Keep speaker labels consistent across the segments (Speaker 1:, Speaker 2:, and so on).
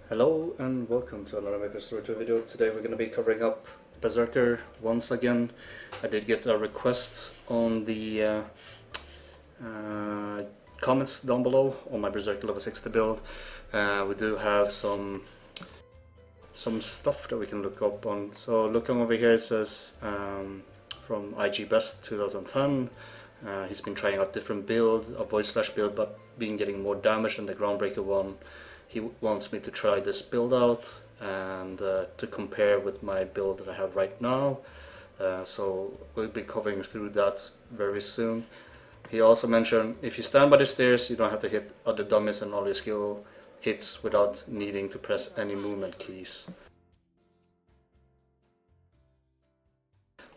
Speaker 1: Hello and welcome to another Maplestory video. Today we're going to be covering up Berserker once again. I did get a request on the comments down below on my Berserker level 60 build. We do have some stuff that we can look up on. So looking over here, it says from IG Best 2010. He's been trying out different build, a Voidslash build, but been getting more damage than the Groundbreaker one. He wants me to try this build out and to compare with my build that I have right now. So we'll be covering through that very soon. He also mentioned if you stand by the stairs, you don't have to hit other dummies and all your skill hits without needing to press any movement keys.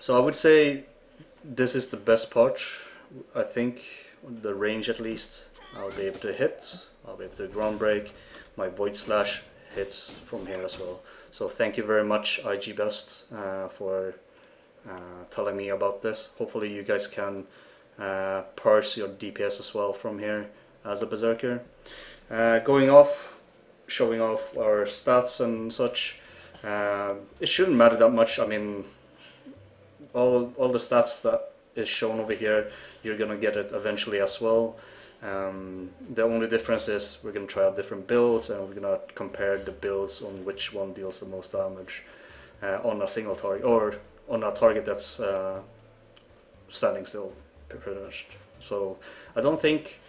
Speaker 1: So I would say this is the best part. I think the range, at least, I'll be able to hit. I'll be able to ground break. My Voidslash hits from here as well. So thank you very much, IG Best, for telling me about this. Hopefully you guys can parse your DPS as well from here as a Berserker. Showing off our stats and such. It shouldn't matter that much. I mean, all the stats that is shown over here, you're gonna get it eventually as well. The only difference is we're going to try out different builds and we're going to compare the builds on which one deals the most damage on a single target, or on a target that's standing still, pretty much. So I don't think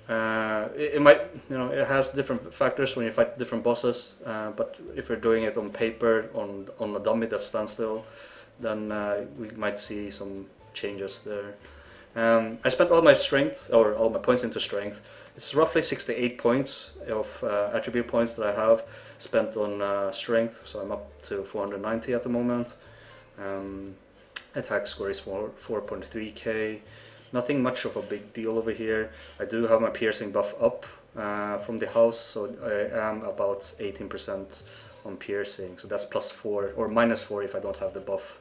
Speaker 1: it might, it has different factors when you fight different bosses, but if we're doing it on paper on a dummy that stands still, then we might see some changes there. I spent all my strength, or all my points into strength. It's roughly 68 points of attribute points that I have spent on strength, so I'm up to 490 at the moment. Attack score is 4.3k. Nothing much of a big deal over here. I do have my piercing buff up from the house, so I am about 18% on piercing, so that's +4 or -4 if I don't have the buff.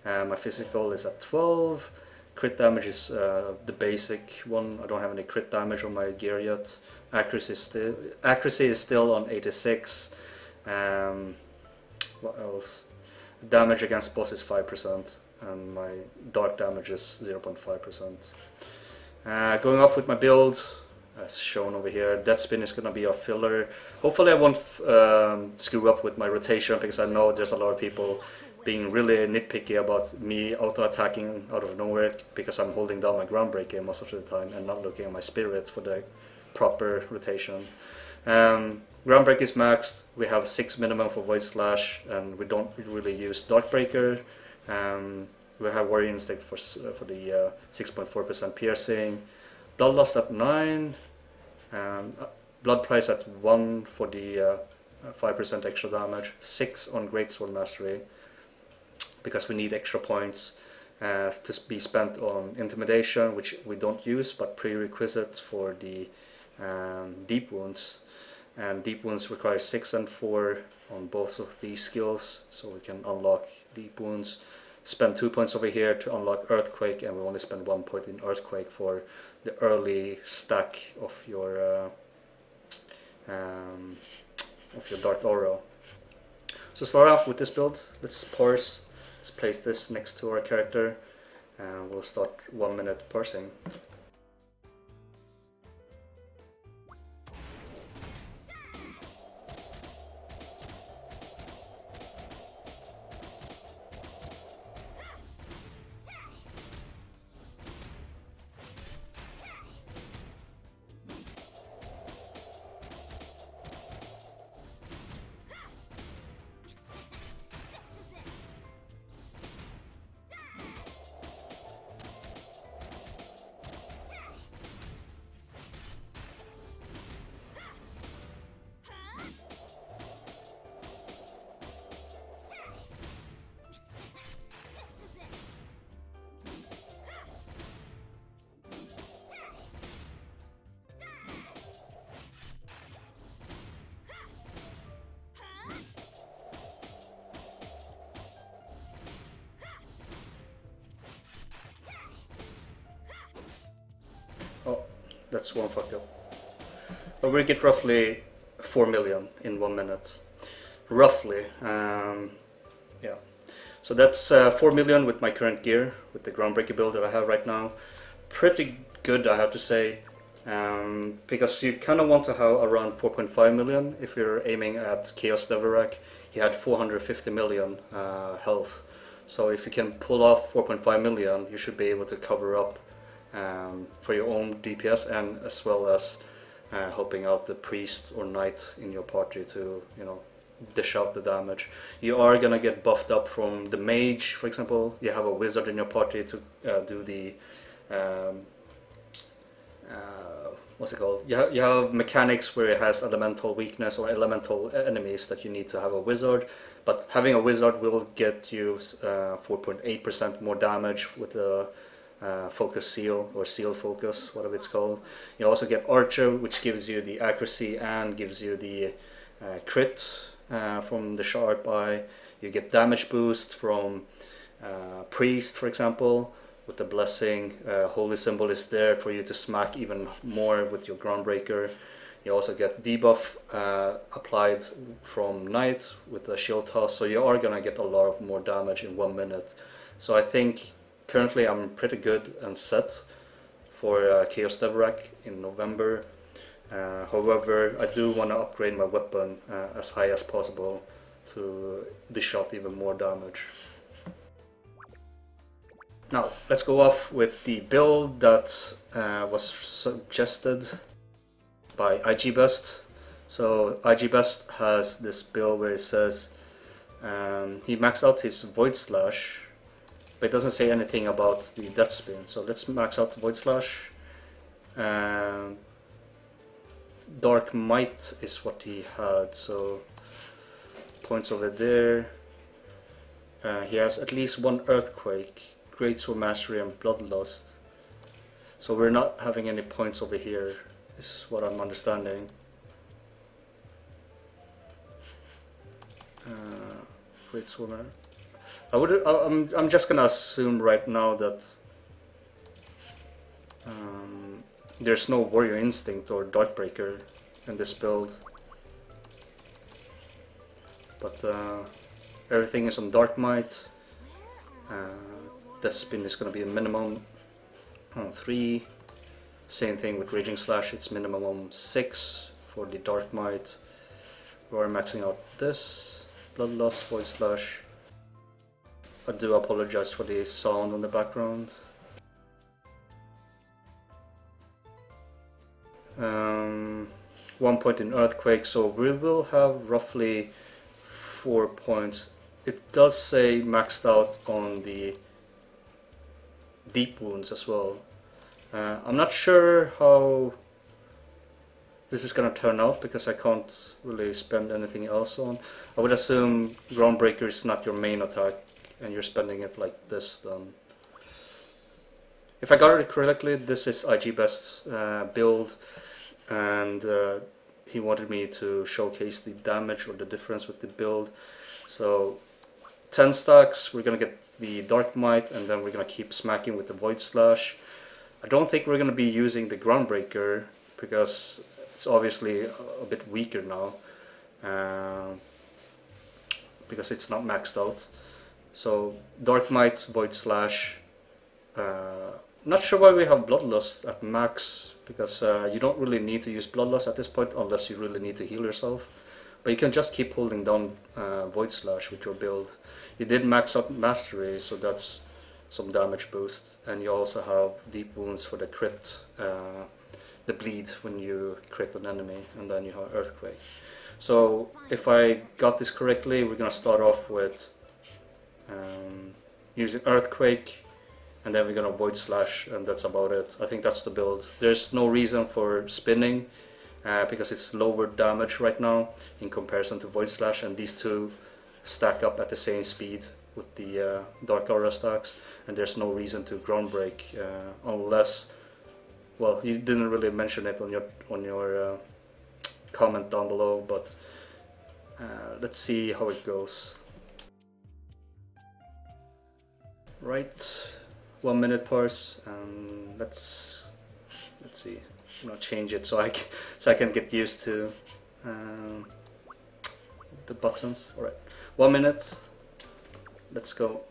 Speaker 1: My physical is at 12. Crit damage is the basic one. I don't have any crit damage on my gear yet. Accuracy is still on 86. What else? Damage against boss is 5%, and my dark damage is 0.5%. Going off with my build, as shown over here, Death Spin is going to be a filler. Hopefully I won't screw up with my rotation, because I know there's a lot of people being really nitpicky about me auto-attacking out of nowhere because I'm holding down my Groundbreaker most of the time and not looking at my spirit for the proper rotation. Groundbreaker is maxed. We have 6 minimum for Voidslash, and we don't really use Darkbreaker. We have Warrior Instinct for the 6.4% piercing. Bloodlust at 9. Blood Price at 1 for the 5% extra damage. 6 on Greatsword Mastery, because we need extra points to be spent on Intimidation, which we don't use, but prerequisites for the Deep Wounds. And Deep Wounds require 6 and 4 on both of these skills, so we can unlock Deep Wounds. Spend 2 points over here to unlock Earthquake, and we only spend 1 point in Earthquake for the early stack of your Dark Aura. So start off with this build. Let's parse. Let's place this next to our character, and we'll start 1 minute parsing. Oh, that's one fucked up. But we get roughly 4 million in 1 minute, roughly. Yeah, so that's 4 million with my current gear, with the Groundbreaker build that I have right now. Pretty good, I have to say, because you kind of want to have around 4.5 million if you're aiming at Chaos Devorak. He had 450 million health, so if you can pull off 4.5 million, you should be able to cover up for your own DPS, and as well as helping out the priest or knight in your party to, you know, dish out the damage. You are gonna get buffed up from the mage, for example. You have a wizard in your party to do the what's it called? You have mechanics where it has elemental weakness or elemental enemies that you need to have a wizard, but having a wizard will get you 4.8% more damage with the focus seal, or seal focus, whatever it's called. You also get archer, which gives you the accuracy and gives you the crit from the sharp eye. You get damage boost from priest, for example, with the blessing. Holy symbol is there for you to smack even more with your Groundbreaker. You also get debuff applied from knight with the shield toss, so you are gonna get a lot of more damage in 1 minute. So I think currently I'm pretty good and set for Chaos Devorak in November. However, I do want to upgrade my weapon as high as possible to dish out even more damage. Now, let's go off with the build that was suggested by IGBest. So IGBest has this build where it says he maxed out his Voidslash, but it doesn't say anything about the Death Spin. So let's max out the Voidslash. Dark Might is what he had, so points over there. He has at least 1 Earthquake, Great Sword Mastery, and Bloodlust. So we're not having any points over here, is what I'm understanding. Great Sword Mastery. I'm just gonna assume right now that there's no Warrior Instinct or Darkbreaker in this build, but everything is on Dark Might. Death Spin is going to be a minimum on 3. Same thing with Raging Slash, it's minimum on 6 for the Dark Might. We're maxing out this Bloodlust, Voidslash. I do apologize for the sound on the background. 1 point in Earthquake, so we will have roughly 4 points. It does say maxed out on the deep wounds as well. I'm not sure how this is gonna turn out because I can't really spend anything else on. I would assume Groundbreaker is not your main attack and you're spending it like this then. If I got it correctly, this is IGBest's build, and he wanted me to showcase the damage or the difference with the build. So 10 stacks, we're gonna get the Dark Might, and then we're gonna keep smacking with the Voidslash. I don't think we're gonna be using the Groundbreaker because it's obviously a bit weaker now, because it's not maxed out. So Dark Might, Voidslash. Not sure why we have Bloodlust at max, because you don't really need to use Bloodlust at this point unless you really need to heal yourself. But you can just keep holding down Voidslash with your build. You did max out Mastery, so that's some damage boost. And you also have Deep Wounds for the crit, the bleed when you crit an enemy, and then you have Earthquake. So if I got this correctly, we're gonna start off with using Earthquake, and then we're gonna Voidslash, and that's about it. I think that's the build. There's no reason for spinning because it's lower damage right now in comparison to Voidslash, and these two stack up at the same speed with the Dark Aura stacks, and there's no reason to Groundbreak unless, well, you didn't really mention it on your comment down below, but let's see how it goes. Right. 1 minute parse, and let's see. I'm gonna change it so I can get used to the buttons. Alright, 1 minute. Let's go.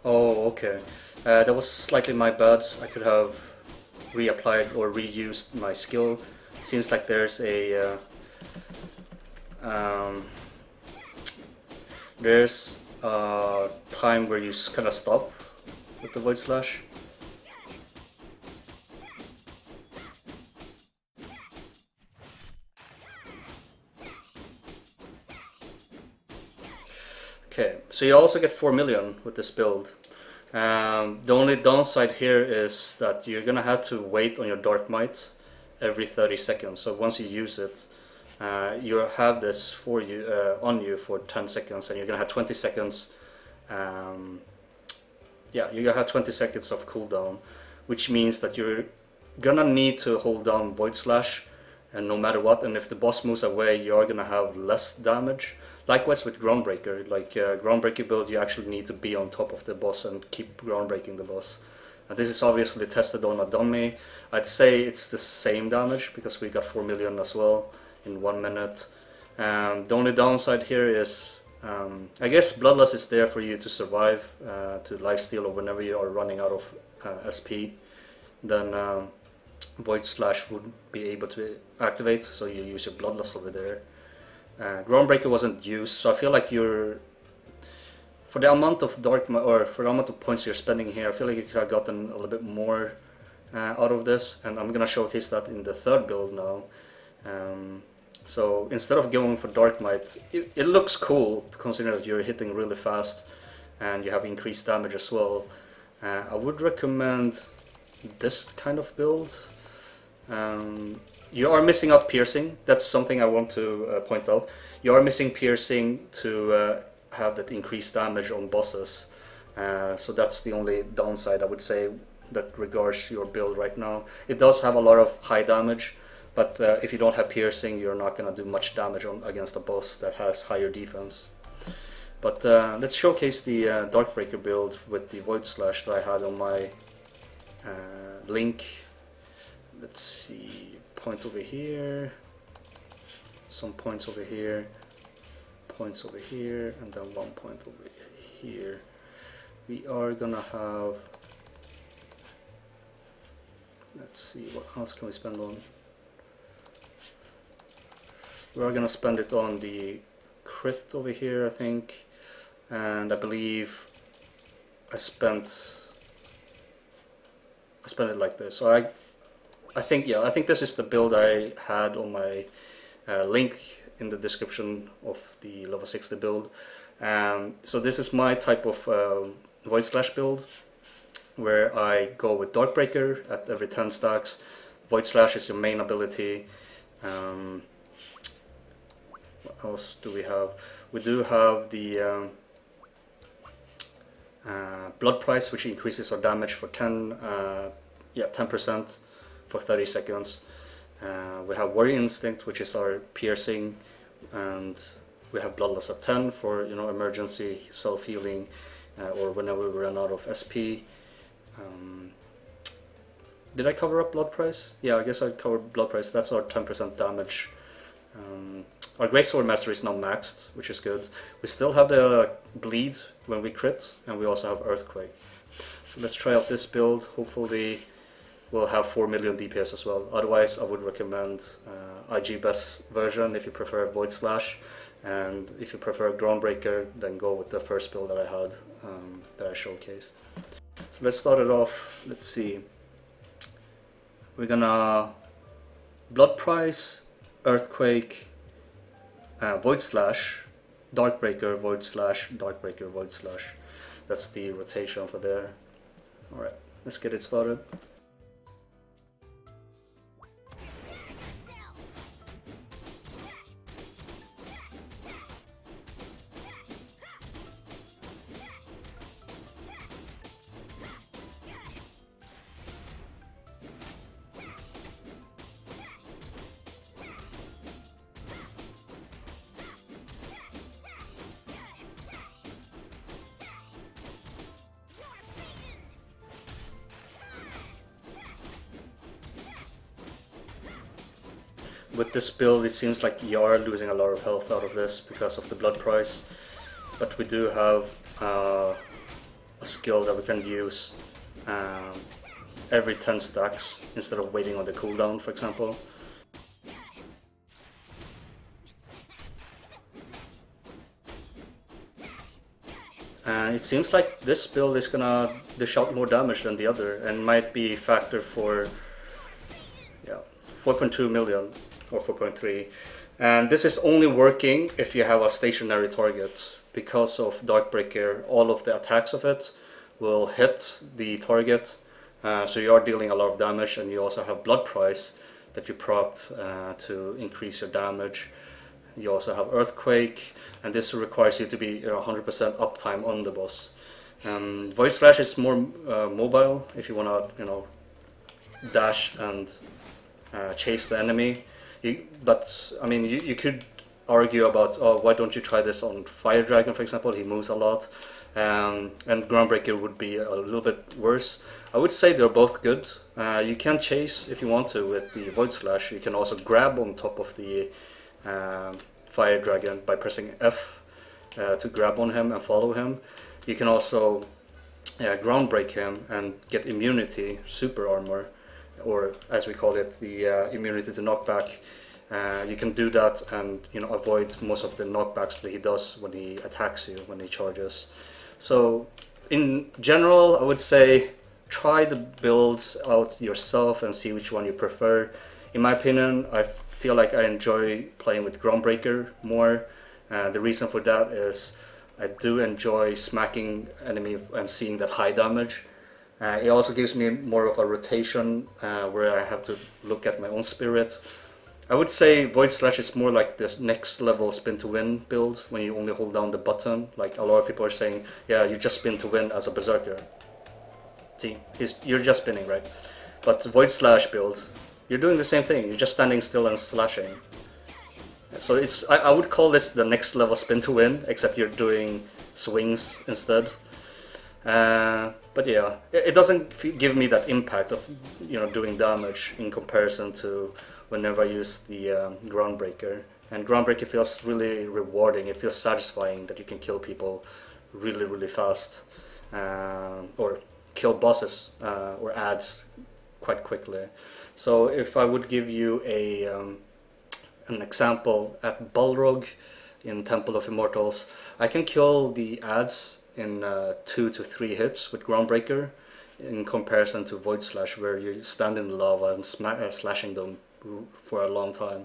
Speaker 1: Oh, okay. That was slightly my bad. I could have reapplied or reused my skill. Seems like there's a time where you kind of stop with the Voidslash. Okay, so you also get 4 million with this build. The only downside here is that you're gonna have to wait on your Dark Might every 30 seconds. So once you use it, you have this for you on you for 10 seconds, and you're gonna have 20 seconds. Yeah, you're gonna have 20 seconds of cooldown, which means that you're gonna need to hold down Voidslash, and no matter what. And if the boss moves away, you're gonna have less damage. Likewise with Groundbreaker, like Groundbreaker build, you actually need to be on top of the boss and keep groundbreaking the boss. And this is obviously tested on a dummy. I'd say it's the same damage because we got 4 million as well in 1 minute. The only downside here is, I guess Bloodlust is there for you to survive, to lifesteal, or whenever you are running out of SP, then Voidslash would be able to activate, so you use your Bloodlust over there. Groundbreaker wasn't used, so I feel like you're, for the amount of for the amount of points you're spending here, I feel like you could have gotten a little bit more out of this, and I'm gonna showcase that in the third build now. So instead of going for Dark Might, it looks cool considering that you're hitting really fast and you have increased damage as well. I would recommend this kind of build. You are missing out piercing. That's something I want to point out. You are missing piercing to have that increased damage on bosses. So that's the only downside I would say that regards your build right now. It does have a lot of high damage, but if you don't have piercing, you're not going to do much damage against a boss that has higher defense. But let's showcase the Darkbreaker build with the Voidslash that I had on my link. Let's see. Point over here, some points over here, points over here, and then 1 point over here. We are gonna have, let's see, what else can we spend on? We are gonna spend it on the crit over here, I think, and I believe I spent it like this. So I think this is the build I had on my link in the description of the level 60 build. So this is my type of Voidslash build, where I go with Darkbreaker at every 10 stacks. Voidslash is your main ability. What else do we have? We do have the Blood Price, which increases our damage for 10% for 30 seconds. We have Warrior Instinct, which is our piercing, and we have Bloodlust at 10 for emergency self-healing, or whenever we run out of SP. Did I cover up Blood Price? Yeah, I guess I covered Blood Price. That's our 10% damage. Our Great Sword Master is now maxed, which is good. We still have the bleed when we crit, and we also have Earthquake. So let's try out this build. Hopefully we'll have 4 million DPS as well. Otherwise, I would recommend IG Best version if you prefer Voidslash, and if you prefer Groundbreaker, then go with the first build that I had, that I showcased. So let's start it off. Let's see. We're gonna Blood Price, Earthquake, Voidslash, Darkbreaker, Voidslash, Darkbreaker, Voidslash. That's the rotation for there. Alright, let's get it started. with this build, it seems like you are losing a lot of health out of this because of the blood price. But we do have a skill that we can use every 10 stacks instead of waiting on the cooldown, for example. And it seems like this build is gonna dish out more damage than the other, and might be a factor for 4.2 million or 4.3. And this is only working if you have a stationary target. Because of Darkbreaker, all of the attacks of it will hit the target, so you are dealing a lot of damage, and you also have blood price that you procced to increase your damage. You also have Earthquake, and this requires you to be 100% uptime on the boss. Voidslash is more mobile if you want to, dash and chase the enemy. But I mean, you could argue about, oh, why don't you try this on Fire Dragon, for example? He moves a lot, and Groundbreaker would be a little bit worse. I would say they're both good. You can chase if you want to with the Voidslash. You can also grab on top of the Fire Dragon by pressing F to grab on him and follow him. You can also Groundbreak him and get immunity, super armor, or as we call it, the immunity to knockback. You can do that and avoid most of the knockbacks that he does when he attacks you, when he charges. So in general, I would say try the builds out yourself and see which one you prefer. In my opinion, I feel like I enjoy playing with Groundbreaker more. The reason for that is I do enjoy smacking enemy and seeing that high damage. It also gives me more of a rotation where I have to look at my own spirit. I would say Voidslash is more like this next level spin to win build when you only hold down the button. Like a lot of people are saying, yeah, you just spin to win as a Berserker. See, you're just spinning, right? But Voidslash build, you're doing the same thing. You're just standing still and slashing. So I would call this the next level spin to win, except you're doing swings instead. But yeah, it doesn't give me that impact of doing damage in comparison to whenever I use the Groundbreaker. And Groundbreaker feels really rewarding. It feels satisfying that you can kill people really, really fast, or kill bosses or adds quite quickly. So if I would give you an example at Balrog in Temple of Immortals, I can kill the adds in 2 to 3 hits with Groundbreaker, in comparison to Voidslash, where you stand in the lava and slashing them for a long time.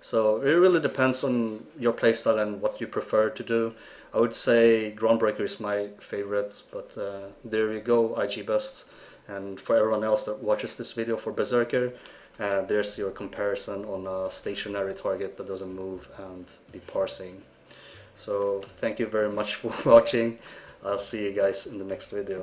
Speaker 1: So it really depends on your playstyle and what you prefer to do. I would say Groundbreaker is my favorite, but there you go, IG Best. And for everyone else that watches this video for Berserker, there's your comparison on a stationary target that doesn't move and the parsing. So thank you very much for watching. I'll see you guys in the next video.